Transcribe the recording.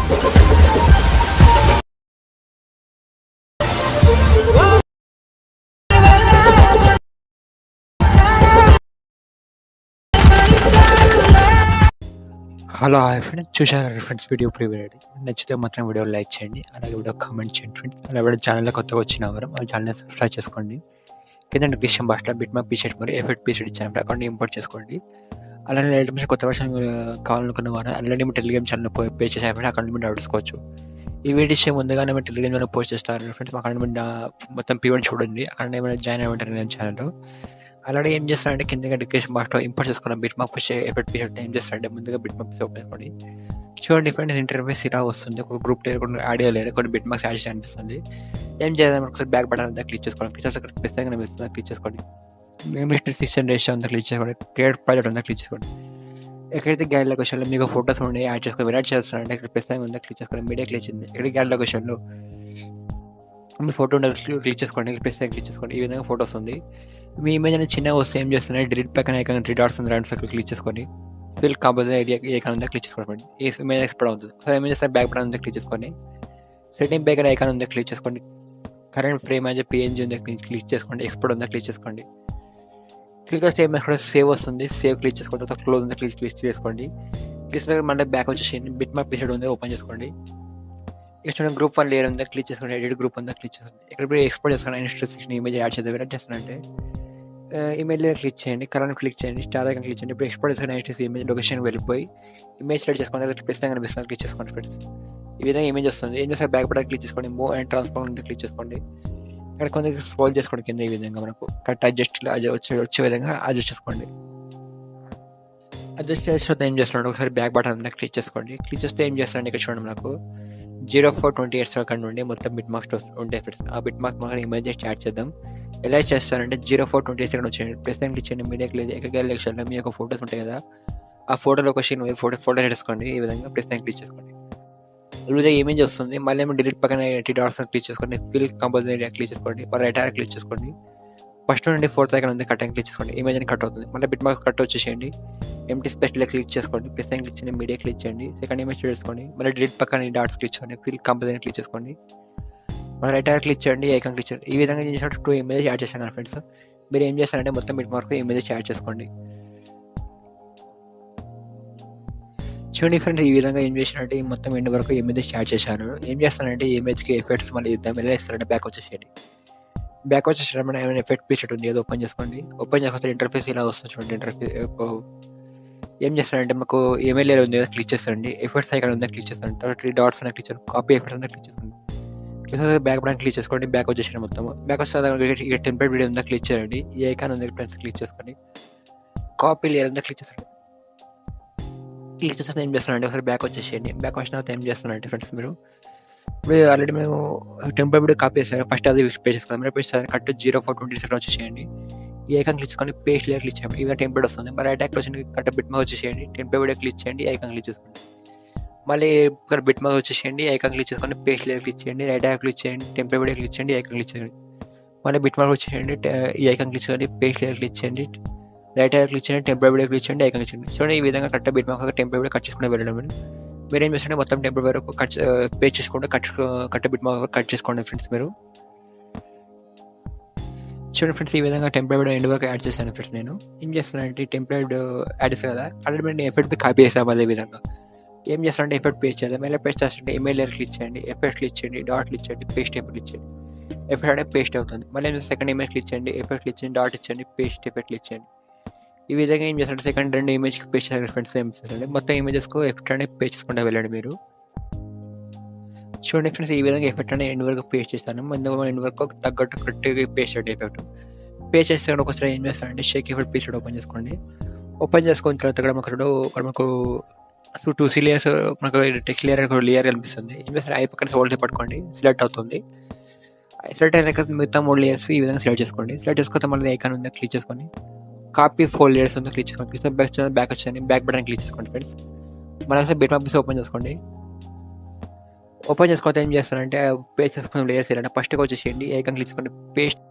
Hello hi friends, చూశారు friends video preview నచ్చితే మాత్రం వీడియో లైక్ చేయండి, అలాగే వీడియో కామెంట్ చేయండి ఫ్రెండ్స్. అలా ఎవరైనా ఛానల్లో కొత్తగా వచ్చినవారు ఆ ఛానల్ని సబ్స్క్రైబ్ చేసుకోండి. కింద డిస్క్రిప్షన్ బాక్స్లో బిట్మార్క్ పీసెట్ మరియు ఎఫెక్ట్ పీసెట్ ఇచ్చాను, అకౌంట్ ఇంపోర్ట్ చేసుకోండి. అలానే ఐటమ్స్ కొత్త వర్షన్ కావాలనుకున్న వారు అలానే మీ టెలిగ్రామ్ ఛానల్ పే చేసారంటే అకౌంట్ మీద అడుగుకోవచ్చు. ఈ వీడియో ముందుగానే మేము టెలిగ్రామ్ ఛానల్ పోస్ట్ చేస్తారు ఫ్రెండ్స్. మా అకౌంట్ మీద మొత్తం పీవెంట్ చూడండి, అక్కడ ఏమైనా జాయిన్ అవ్వంటారు నేను ఛానల్లో. అలాగే ఏం చేస్తారంటే కిందగా డిస్క్రిప్షన్ బాక్స్లో ఇంపోర్ట్ చేసుకున్నాం బిట్మార్క్ ఎఫెక్ట్ పీసెట్. ఏం చేస్తారంటే ముందుగా బిట్మార్క్స్ ఓపెన్ చేసుకోండి. చూడండి ఫ్రెండ్స్, ఇంటర్ఫేస్ ఇలా వస్తుంది. ఒక గ్రూప్ లేకుండా ఆడియో లేదు, కొన్ని బిట్మార్క్స్ యాడ్ చేసి అనిపిస్తుంది. ఏం చేద్దాం, ఒకసారి బ్యాక్ బటన్ అంతా క్లిక్ చేసుకోండి. క్లిక్ చేస్తే ఖచ్చితంగా కనిపిస్తుంది, క్లిక్ చేసుకోండి. మేము 6 రేషియో అంతా క్లిక్ చేసుకోండి. క్రియేట్ ప్రాజెక్ట్ అంతా క్లిక్ చేసుకోండి. ఎక్కడైతే గ్యాలరీ లొకేషన్లో మీకు ఫోటోస్ ఉండి యాడ్ చేసుకోండి, యాడ్ చేస్తారంటే ఇక్కడ ప్రస్తుతం ఉందా క్లిక్ చేసుకోండి. మీడియా క్లిక్ చేయండి. ఇక్కడ గ్యాలరీ లొకేషన్లో మీ ఫోటో ఉండే క్లిక్ చేసుకోండి, ప్రస్తుతం క్లిక్ చేసుకోండి. ఈ విధంగా ఫోటోస్ ఉంది. మీ ఇమేజ్ అనేది చిన్నగా వస్తే ఏం చేస్తున్నారు, డిలీట్ పక్కన ఐకాన్ 3 డాట్స్ ఉంది, 2 సర్కిల్ క్లిక్ చేసుకొని ఫిల్ కంపోజిషన్ ఏరియా ఐకాన్ ఉందా క్లిక్ చేసుకోండి. ఈ ఇమేజ్ ఎక్స్పోర్ట్ అవుతుంది. ఒకసారి ఇమేజ్ బ్యాక్ బటన్ ఉందా క్లిక్ చేసుకోండి. సెట్టింగ్ పైన ఐకాన్ ఉందా క్లిక్ చేసుకోండి. కరెంట్ ఫ్రేమ్ అయితే PNG ఉందా క్లిక్ చేసుకోండి. ఎక్స్పోర్ట్ ఉందా క్లిక్ చేసుకోండి. క్లిక్ చేస్తే ఇక్కడ సేవ్ వస్తుంది, సేవ్ క్లిక్ చేసుకోండి. తర్వాత క్లోజ్ ఉందా క్లిక్ చేసుకోండి. క్లిక్ చేస్తే మళ్ళీ బ్యాక్ వచ్చేసి బిట్మార్క్ పీసెట్ ఉంది, ఓపెన్ చేసుకోండి. ఇక్కడ గ్రూప్ 1 లేయర్ ఉందా క్లిక్ చేసుకోండి. ఎడిట్ గ్రూప్ ఉందా క్లిక్ చేసుకోండి. ఇక్కడ ఎక్స్పోర్ట్ చేసుకోండి. ఇన్స్ట్రక్షన్ ఇమేజ్ యాడ్ చేద్దాం. ఎలా చేస్తానంటే ఇమేజ్ లేయర్ క్లిక్ చేయండి, కలర్ క్లిక్ చేయండి, స్టార్ ఐకాన్ క్లిక్ చేయండి. ఇప్పుడు ఎక్స్పోర్ట్ చేసుకుని ఇమేజ్ లొకేషన్ వెళ్ళిపోయి ఇమేజ్ సెలెక్ట్ చేసుకోండి. ప్రస్తుతం కనిపిస్తుంది, క్లిక్ చేసుకోండి ఫ్రెండ్స్. ఈ విధంగా ఇమేజ్ వస్తుంది. ఏం చేస్తారు, బ్యాక్ బటన్ క్లిక్ చేసుకోండి. మూవ్ అండ్ ట్రాన్స్ఫార్మ్ ఉందా క్లిక్ చేసుకోండి. ఇక్కడ కొంచెం స్క్రోల్ చేసుకోండి కింద. ఈ విధంగా మనకు కరెక్ట్ అడ్జస్ట్ వచ్చే విధంగా అడ్జస్ట్ చేసుకోండి. అడ్జస్ట్ చేస్తే ఏం చేస్తున్నాడు, ఒకసారి బ్యాక్ బటన్ అంతా క్లిక్ చేసుకోండి. క్లిక్ చేస్తే ఏం చేస్తారండి, ఇక్కడ చూడండి మనకు 0428 సెకండ్ నుండి మొత్తం బిట్ మార్క్స్ ఉంటాయి ఫ్రెండ్స్. ఆ బిట్ మార్క్ మనం ఇమేజ్ యాడ్ చేద్దాం. ఎలా చేస్తారంటే 0428 సెకండ్ వచ్చేయండి. ప్రస్తుతం క్లిక్ చేయండి. మీడియాకి లేదు, ఎక్కడికి ఎలక్షన్లో మీ యొక్క ఫోటోస్ ఉంటాయి కదా, ఆ ఫోటోలో ఒక ఫోటో చేసుకోండి. ఈ విధంగా ప్రస్తుతం క్లిక్ చేసుకోండి. వివిధ ఇమేజ్ వస్తుంది. మళ్ళీ ఏమో డిలీట్ పక్కన 3 డాట్స్ క్లిక్ చేసుకోండి. ఫిల్ కంపోజిషన్ ఏరియా క్లిక్ చేసుకోండి. రైట్ ఆర్ క్లిక్ చేసుకోండి. ఫస్ట్ నుండి 4th ఐకాన్ ఉంది, కట్ క్లిక్ చేసుకోండి. ఇమేజ్ అని కట్ అవుతుంది. మళ్ళీ బిట్ మార్క్స్ కట్ వచ్చేసేయండి. ఎంటీ స్పేస్లో క్లిక్ చేసుకోండి. ప్రస్తుతం క్లిక్ చేయండి. మీడియా క్లిక్ చేయండి. సెకండ్ ఇమేజ్ చేసుకోండి. మళ్ళీ డిలీట్ పక్కన డాట్స్ క్లిక్ చేయండి. ఫిల్ కంపోజిషన్ క్లిక్ చేసుకోండి. మళ్ళీ రైట్ ఆర్ క్లిక్ చేయండి. ఐకాన్ క్లిక్ చేయండి. ఈ విధంగా చేసినట్టు 2 ఇమేజ్ యాడ్ చేశాను ఫ్రెండ్స్. మీరు ఏం చేస్తారంటే మొత్తం బిట్ మార్క్ ఇమేజెస్ యాడ్ చేసుకోండి. చూడండి ఫ్రెండ్స్, ఈ విధంగా ఏం చేసినట్టు మొత్తం ఎండ్ వరకు ఇమేజెస్ యాడ్ చేశాను. ఏం చేస్తానంటే ఇమేజ్కి ఎఫెక్ట్స్ మళ్ళీ ఇద్దాం. ఎలా ఇస్తారంటే బ్యాక్ వచ్చేసేయండి. బ్యాక్ వచ్చేసేటప్పుడు ఏమైనా ఎఫెక్ట్ పీసెట్ ఉంది, ఏదో ఓపెన్ చేసుకోండి. ఓపెన్ చేసుకుంటే ఇంటర్ఫేస్ ఇలా వస్తుంది చూడండి. ఇంటర్ఫేస్ ఏం చేస్తారంటే మాకు ఈమెయిల్ లేయర్ ఉంది కదా క్లిక్ చేస్తారండి. ఎఫెక్ట్స్ ఐకాన్ ఉందా క్లిక్ చేస్తాను. తర్వాత 3 డాట్స్ అని క్లిక్ చేయండి. కాపీ ఎఫెక్ట్స్ అంతా క్లిక్ చేసుకోండి. బ్యాక్ బటన్ క్లిక్ చేసుకోండి. బ్యాక్ వచ్చేసాను మొత్తం. బ్యాక్ వస్తే టెంప్లెట్ వీడియో ఉందా క్లిక్ చేయండి. ఈ ఐకాన్ ఉంది ఫ్రెండ్స్ క్లిక్ చేసుకోండి. కాపీ లేయర్ ఉందా క్లిక్ చేస్తాండి. క్లిక్ చేస్తే ఏం చేస్తున్నారంటే ఒకసారి బ్యాక్ వచ్చేసేయండి. బ్యాక్ వచ్చిన తర్వాత ఏం చేస్తున్నారంటే ఫ్రెండ్స్, మీరు ఇప్పుడు ఆల్రెడీ మేము టెంప్లెట్ వీడియో కాపీ చేస్తాను. ఫస్ట్ అది పే చేసుకోవాలి. మీరు పేస్ట్ కట్ 0420 సెకండ్ వచ్చేసేయండి. ఈ ఐకాన్ క్లిక్ చేసుకొని పేస్ట్ లేయర్ క్లిక్ చేయండి. ఇవి టెంప్లెట్ వస్తుంది. మరి రైట్ యాక్ట్ వచ్చి కట్ బిట్ మార్క్ వచ్చేసేయండి. టెంప్లెట్ వీడియో క్లిక్ చేయండి. ఐకాన్ క్లిక్ చేసుకోండి. మళ్ళీ ఇక్కడ బిట్ మార్క్ వచ్చేసేయండి. ఐకాన్ క్లిక్ చేసుకొని పేస్ట్ లేయర్ క్లిక్ చేయండి. రైట్ యాక్ట్ క్లిక్ చేయండి. టెంప్లెట్ వీడియో క్లిక్ చేయండి. ఐకాన్ క్లిక్ చేయండి. మళ్ళీ బిట్ మార్క్ వచ్చేసేయండి. ఈ ఐకాన్ క్లిక్ చేయండి. పేస్ట్ లేయర్ క్లిక్ చేయండి. రైట్ హ్యాండ్ క్లిక్ చేయండి. టెంప్లెట్ వీడియో క్లిక్ చేయండి. ఐకాన్ క్లిక్ చేయండి. చూడండి, ఈ విధంగా cut bit mark template video cut చేసుకుంటే వెళ్ళడం. మీరు ఏం చేస్తారంటే మొత్తం టెంప్లెట్ వరకు పే చేసుకోండి. కట్ బిట్ మార్క్ కట్ చేసుకోండి ఫ్రెండ్స్. మీరు చూడండి ఫ్రెండ్స్, ఈ విధంగా టెంప్లెట్ వీడియో ఎండ్ వరకు యాడ్ చేశాను ఫ్రెండ్స్. నేను ఏం చేస్తానంటే టెంప్లెట్ యాడ్ చేస్తాను కదా, ఆల్రెడీ నేను ఎఫెక్ట్ కాపీ చేస్తాను. అదే విధంగా ఏం చేస్తానంటే ఎఫెక్ట్ పేస్ట్ చేద్దాం. ఎలా పేస్ట్ చేస్తుంటే ఇమెయిల్ లేయర్ క్లిక్ చేయండి. ఎఫెక్ట్ క్లిక్ చేయండి. డాట్ క్లిక్ చేయండి. పేస్ట్ ఎఫెక్ట్ క్లిక్ చేయండి. ఎఫెక్ట్ అంటే పేస్ట్ అవుతుంది. మళ్ళీ సెకండ్ ఇమేజ్ క్లిక్ చేయండి. ఎఫెక్ట్ క్లిక్ చేయండి. డాట్ ఇచ్చేయండి. పేస్ట్ ఎఫెక్ట్ క్లిక్ చేయండి. ఈ విధంగా ఏం చేస్తారంటే సెకండ్ 2 ఇమేజ్కి పేస్ట్ చేయాలి ఫ్రెండ్స్. ఏం చేస్తారంటే మొత్తం ఇమేజెస్కు ఎఫెక్ట్ అనేది పేస్ట్ చేసుకుంటూ వెళ్ళండి. మీరు చూడండి ఫ్రెండ్స్, ఈ విధంగా ఎఫెక్ట్ అనేది ఎండ్ వరకు పేస్ట్ చేస్తాను. ముందు ఎండ్ వరకు తగ్గట్టు కరెక్ట్గా పేస్ట్ చేయండి. ఎఫెక్ట్ పేస్ట్ చేస్తే ఒకసారి ఏం చేస్తారంటే షేక్ ఎఫెక్ట్ పేస్ట్ ఓపెన్ చేసుకోండి. ఓపెన్ చేసుకున్న తర్వాత ఇక్కడ మాకు 2 లేయర్స్ మనకు టెక్స్ట్ లేయర్ కనిపిస్తుంది. ఏం చేస్తారు, ఐ పక్కన సోల్డ్ పట్టుకోండి. సెలెక్ట్ అవుతుంది. సెలెక్ట్ అయిన మిగతా 3 లేయర్స్ ఈ విధంగా సెలెక్ట్ చేసుకోండి. సెలెక్ట్ చేసుకుంటే మళ్ళీ ఐకాన్ ఉందా క్లిక్ చేసుకోండి. కాపీ 4 లేయర్స్ ఉందా క్లిక్ చేసుకోండి. బ్యాక్ వచ్చేయండి. బ్యాక్ బటన్ క్లిక్ చేసుకోండి ఫ్రెండ్స్. మళ్ళీ ఒకసారి బిట్ మార్క్ ఓపెన్ చేసుకోండి. ఓపెన్ చేసుకుంటే ఏం చేస్తారంటే పేస్ట్ చేసుకున్న లేయర్స్ ఏంటంటే ఫస్ట్గా వచ్చేసేయండి. ఐకాన్ క్లిక్ చేసుకోండి. పేస్ట్